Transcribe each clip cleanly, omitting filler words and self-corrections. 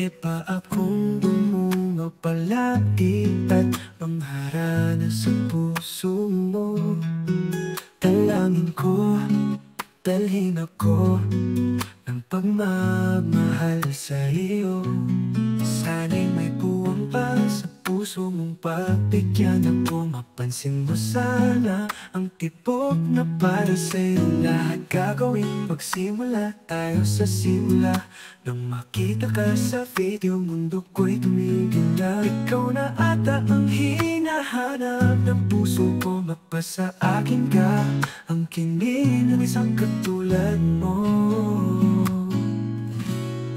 Pwede pa akong bumungaw palagi at mangharana sa puso mo. Dalangin ko, dalhin ako ng pagmamahal sa iyo. Sana'y may puwang pa sa puso mong pagbigyan ako. Mapansin mo sana ang tibok na para sa'yo. Lahat gagawin magsimula tayo sa simula. Nang makita ka sa video, mundo ko'y tumigil na. Ikaw na ata ang hinahanap ng puso ko. Mapasa akin ka ang kinig ng isang katulad mo.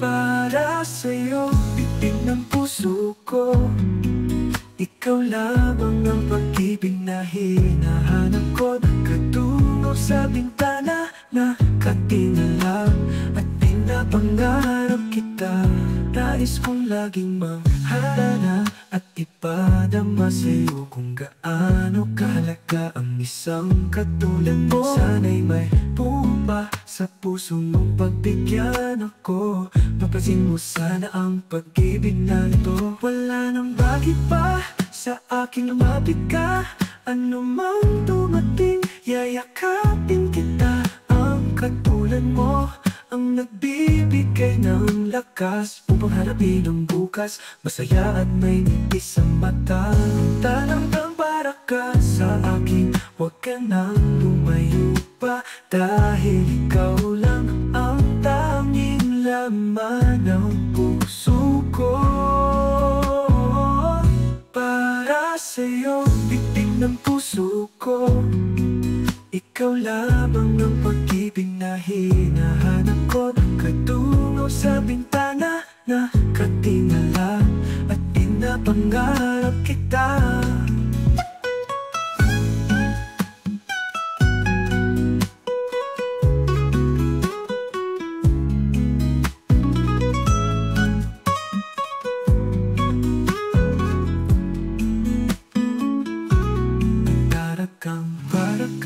Para sa'yo, titig ng puso ko. Ikaw lamang ang pag-ibig na hinahanap ko. Nagkatungo sa bintana na katingala at pinapangarap kita. Nais kong laging mangharana at ipadama sa'yo kung gaano kahalaga ang isang katulad mo. Sana'y may pupa sa puso mong pagbigyan ako. Mapansin mo sana ang pag-ibig na ito. Wala nang bakit pa sa aking lumapit ka. Ano mang dumating, yayakapin kita. Ang katulad mo ang nagbibigay ng lakas upang harapin ang bukas. Masaya at may ngiti sa mata. Talagang para ka sa akin, huwag ka nang lumayo pa. Dahil ikaw lang ang tanging laman ng puso ko. Para sa'yo, titig ng puso ko. Ikaw lamang ang pag-ibig na hinahanap ko. Nagkatungo sa bintana na katingala at pinapangarap kita.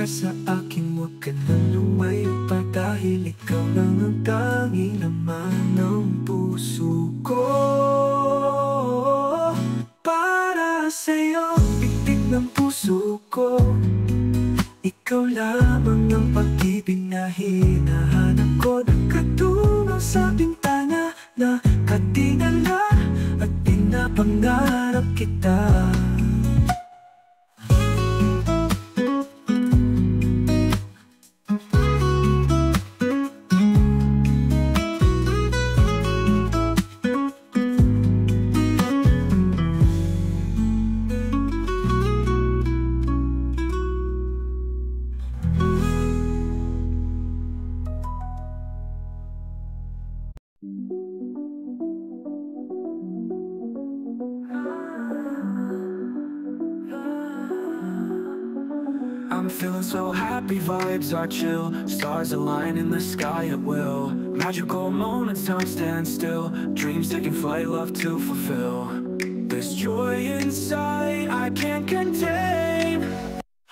Sa akin, huwag ka nang lumayo pa. Dahil ikaw lang ang tanging laman ng puso ko. Para sa'yo, titig ng puso ko. Ikaw lamang ang pag-ibig na hinahanap ko. Nagkatungo sa bintana na katingala at pinapangarap kita. I'm feeling so happy, vibes are chill. Stars align in the sky at will. Magical moments, time stand still. Dreams taking flight, love to fulfill. This joy inside I can't contain.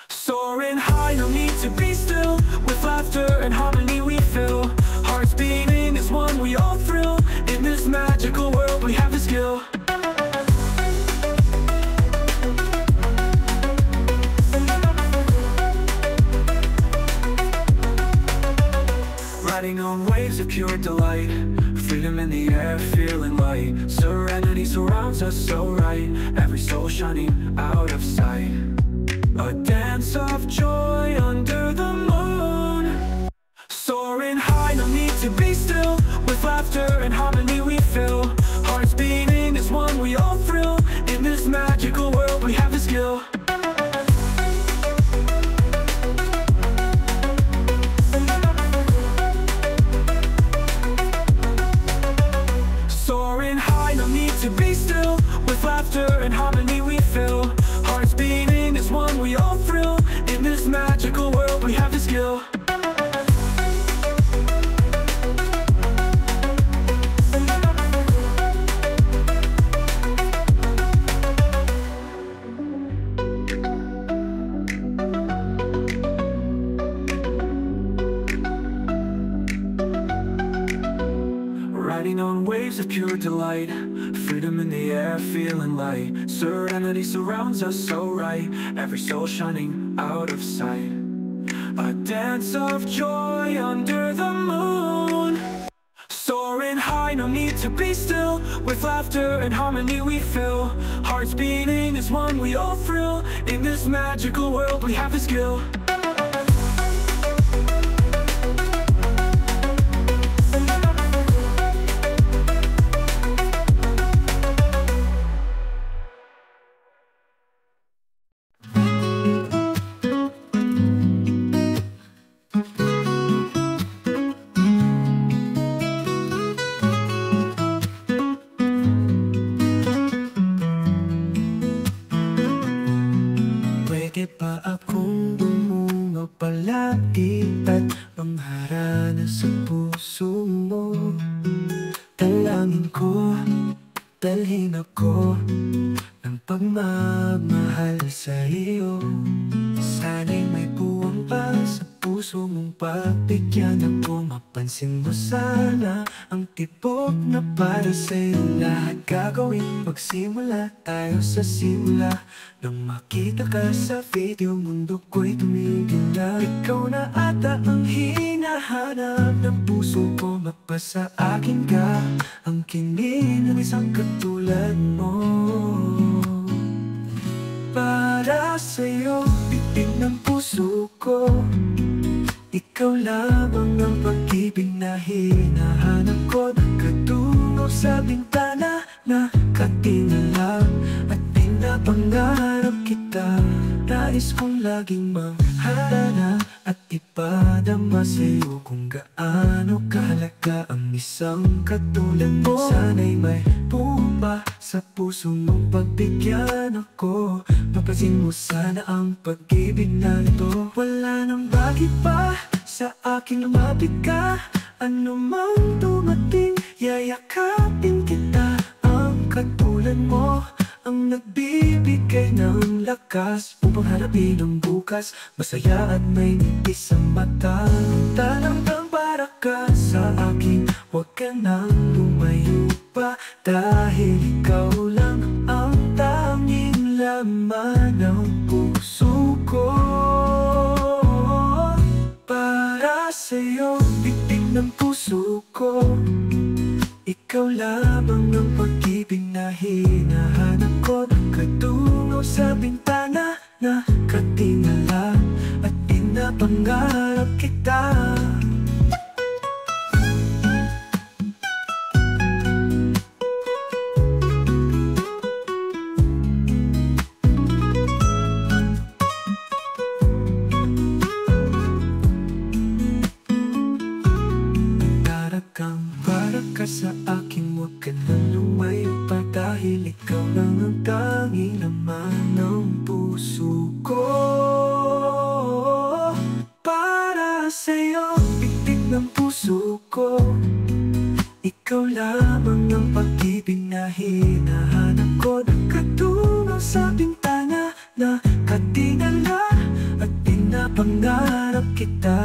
Soaring high, no need to be still. With laughter and harmony we fill. Hearts beating as one, we all thrill. In this magical world we have the skill. Riding on waves of pure delight. Freedom in the air, feeling light. Serenity surrounds us so right. Every soul shining out of sight. A dance of joy under the moon. Soaring high, no need to be still. With laughter and harmony we fill. Hearts beating as one, we all thrill. In this magical world we have the skill. To be still, with laughter and harmony we fill. Hearts beating as one, we all thrill. In this magical world we have the skill. riding on waves of pure delight. Freedom in the air, feeling light. Serenity surrounds us so right. Every soul shining out of sight. A dance of joy under the moon. Soaring high, no need to be still. With laughter and harmony we fill. Hearts beating as one, we all thrill. In this magical world we have the skill. Pwede ba akong bumungaw palagi at mangharana sa puso mo? Dalangin ko, dalhin ako ng pagmamahal sa iyo. Sana'y may buwang pa sa puso mong pagbigyan ako. Mapansin mo sana ang tibok na para sa'yo. Lahat gagawin magsimula tayo sa simula. Nang makita ka sa video, mundo ko'y tumigil na. Ikaw na ata ang hinahanap ng puso ko. Magpasa akin ka, ang kinin ng isang katulad mo. Para sa'yo, titig ng puso ko. Ikaw lamang ang pag-ibig na hinahanap ko. Nagkatungo sa bintana na katingala at pinapangarap kita. Nais kong laging mangharana at ipadama sa'yo kung gaano kahalaga ang isang katulad mo. Sana'y may tumba sa puso mong pagbigyan ako. Mapansin mo sana ang pag-ibig na ito. Wala nang bakit pa sa akin lumapit ka. Ano mang dumating, yayakapin kita. Ang katulad mo ang nagbibigay ng lakas upang harapin ang bukas. Masaya at may ngiti sa mata. Talagang para ka sa akin, huwag ka nang lumayo pa. Dahil ikaw lang ang tanging laman ng puso ko. Para sa'yo, titig ng puso ko. Ikaw lamang ang pag-ibig na hinahanap ko. Nagkatungo sa bintana na katingala at pinapangarap kita. Para ka sa akin, huwag ka nang lumayo pa. Dahil ikaw lang ang tanging laman ng puso ko. Para sa'yo, titig ng puso ko. Ikaw lamang ang pag-ibig na hinahanap ko. Nagkatungo sa bintana na katingala at pinapangarap kita.